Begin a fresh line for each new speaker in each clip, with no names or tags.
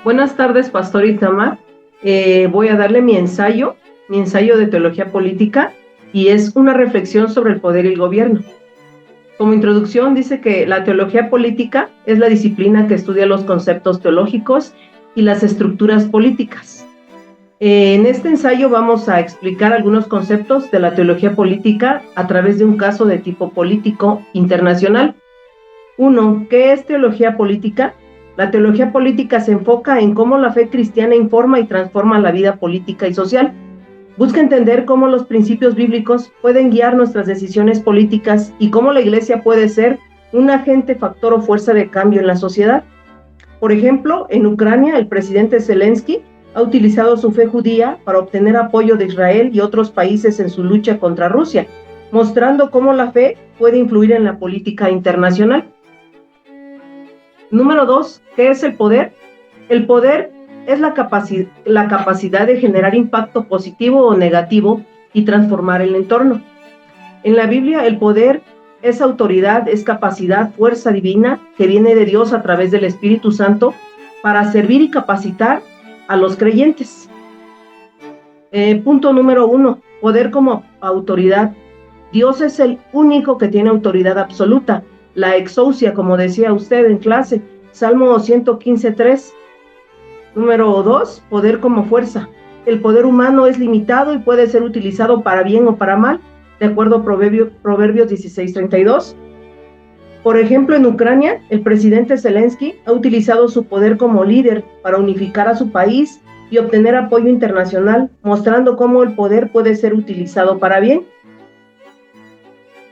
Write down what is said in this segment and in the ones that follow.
Buenas tardes, Pastor Itamar. Voy a darle mi ensayo de teología política, y es una reflexión sobre el poder y el gobierno. Como introducción, dice que la teología política es la disciplina que estudia los conceptos teológicos y las estructuras políticas. En este ensayo vamos a explicar algunos conceptos de la teología política a través de un caso de tipo político internacional. 1. ¿Qué es teología política? La teología política se enfoca en cómo la fe cristiana informa y transforma la vida política y social. Busca entender cómo los principios bíblicos pueden guiar nuestras decisiones políticas y cómo la Iglesia puede ser un agente, factor o fuerza de cambio en la sociedad. Por ejemplo, en Ucrania, el presidente Zelensky ha utilizado su fe judía para obtener apoyo de Israel y otros países en su lucha contra Rusia, mostrando cómo la fe puede influir en la política internacional. Número 2, ¿qué es el poder? El poder es la capacidad de generar impacto positivo o negativo y transformar el entorno. En la Biblia, el poder es autoridad, es capacidad, fuerza divina que viene de Dios a través del Espíritu Santo para servir y capacitar a los creyentes. Punto número 1, poder como autoridad. Dios es el único que tiene autoridad absoluta, la exousia, como decía usted en clase, Salmo 115:3. Número 2, poder como fuerza. El poder humano es limitado y puede ser utilizado para bien o para mal, de acuerdo a Proverbios 16:32. Por ejemplo, en Ucrania, el presidente Zelensky ha utilizado su poder como líder para unificar a su país y obtener apoyo internacional, mostrando cómo el poder puede ser utilizado para bien.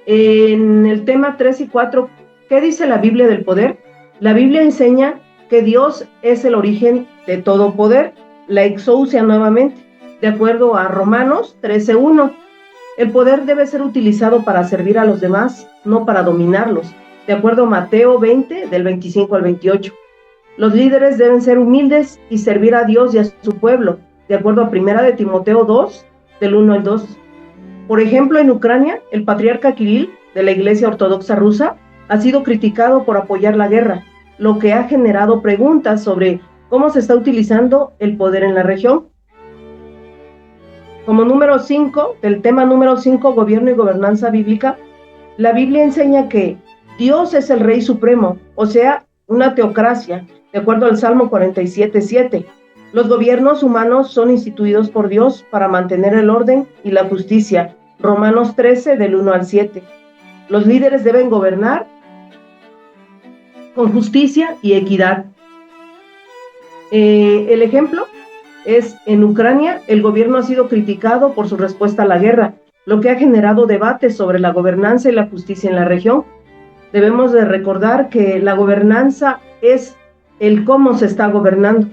En el tema 3 y 4, ¿qué dice la Biblia del poder? La Biblia enseña que Dios es el origen de todo poder, la exousia nuevamente, de acuerdo a Romanos 13:1. El poder debe ser utilizado para servir a los demás, no para dominarlos, de acuerdo a Mateo 20, del 25 al 28. Los líderes deben ser humildes y servir a Dios y a su pueblo, de acuerdo a 1 de Timoteo 2, del 1 al 2. Por ejemplo, en Ucrania, el patriarca Kirill de la Iglesia Ortodoxa rusa ha sido criticado por apoyar la guerra, lo que ha generado preguntas sobre cómo se está utilizando el poder en la región. Como número 5, del tema número 5, gobierno y gobernanza bíblica, la Biblia enseña que Dios es el Rey Supremo, o sea, una teocracia, de acuerdo al Salmo 47:7. Los gobiernos humanos son instituidos por Dios para mantener el orden y la justicia, Romanos 13, del 1 al 7. Los líderes deben gobernar con justicia y equidad. El ejemplo es en Ucrania, el gobierno ha sido criticado por su respuesta a la guerra, lo que ha generado debates sobre la gobernanza y la justicia en la región. Debemos de recordar que la gobernanza es el cómo se está gobernando.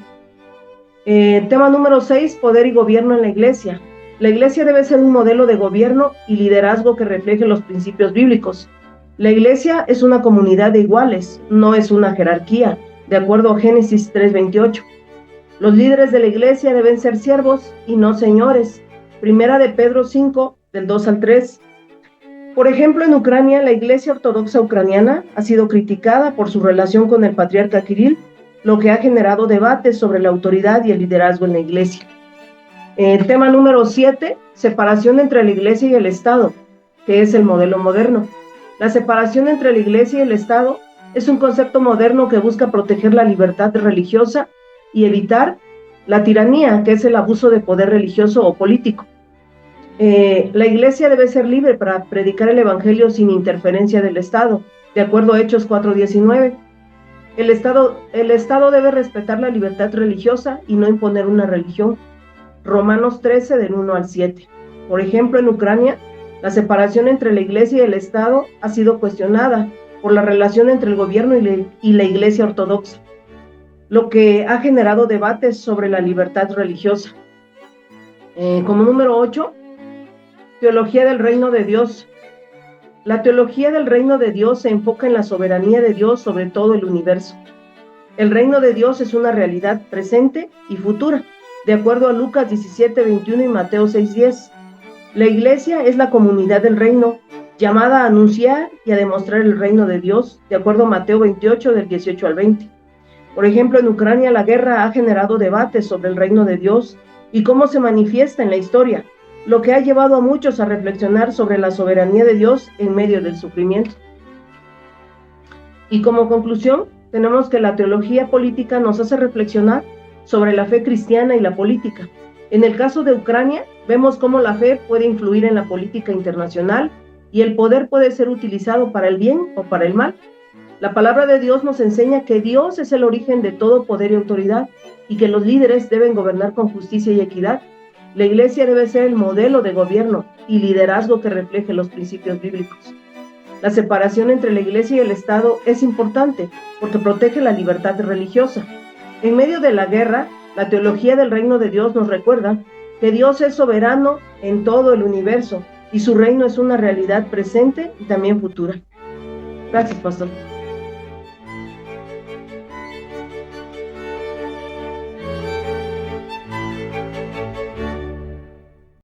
Tema número 6, poder y gobierno en la Iglesia. La Iglesia debe ser un modelo de gobierno y liderazgo que refleje los principios bíblicos. La Iglesia es una comunidad de iguales, no es una jerarquía, de acuerdo a Génesis 3:28. Los líderes de la Iglesia deben ser siervos y no señores, 1 de Pedro 5, del 2 al 3. Por ejemplo, en Ucrania, la Iglesia Ortodoxa ucraniana ha sido criticada por su relación con el patriarca Kirill, lo que ha generado debates sobre la autoridad y el liderazgo en la Iglesia. El tema número 7, separación entre la Iglesia y el Estado, que es el modelo moderno. La separación entre la Iglesia y el Estado es un concepto moderno que busca proteger la libertad religiosa y evitar la tiranía, que es el abuso de poder religioso o político. La Iglesia debe ser libre para predicar el Evangelio sin interferencia del Estado, de acuerdo a Hechos 4:19. El Estado debe respetar la libertad religiosa y no imponer una religión, Romanos 13, del 1 al 7. Por ejemplo, en Ucrania, la separación entre la Iglesia y el Estado ha sido cuestionada por la relación entre el gobierno y la Iglesia Ortodoxa, lo que ha generado debates sobre la libertad religiosa. Como número 8, teología del reino de Dios. La teología del reino de Dios se enfoca en la soberanía de Dios sobre todo el universo. El reino de Dios es una realidad presente y futura, de acuerdo a Lucas 17:21 y Mateo 6:10. La Iglesia es la comunidad del reino llamada a anunciar y a demostrar el reino de Dios, de acuerdo a Mateo 28, del 18 al 20. Por ejemplo, en Ucrania la guerra ha generado debates sobre el reino de Dios y cómo se manifiesta en la historia, lo que ha llevado a muchos a reflexionar sobre la soberanía de Dios en medio del sufrimiento. Y como conclusión, tenemos que la teología política nos hace reflexionar sobre la fe cristiana y la política. En el caso de Ucrania, vemos cómo la fe puede influir en la política internacional y el poder puede ser utilizado para el bien o para el mal. La palabra de Dios nos enseña que Dios es el origen de todo poder y autoridad y que los líderes deben gobernar con justicia y equidad. La iglesia debe ser el modelo de gobierno y liderazgo que refleje los principios bíblicos. La separación entre la iglesia y el Estado es importante porque protege la libertad religiosa. En medio de la guerra, la teología del reino de Dios nos recuerda que Dios es soberano en todo el universo y su reino es una realidad presente y también futura. Gracias, pastor.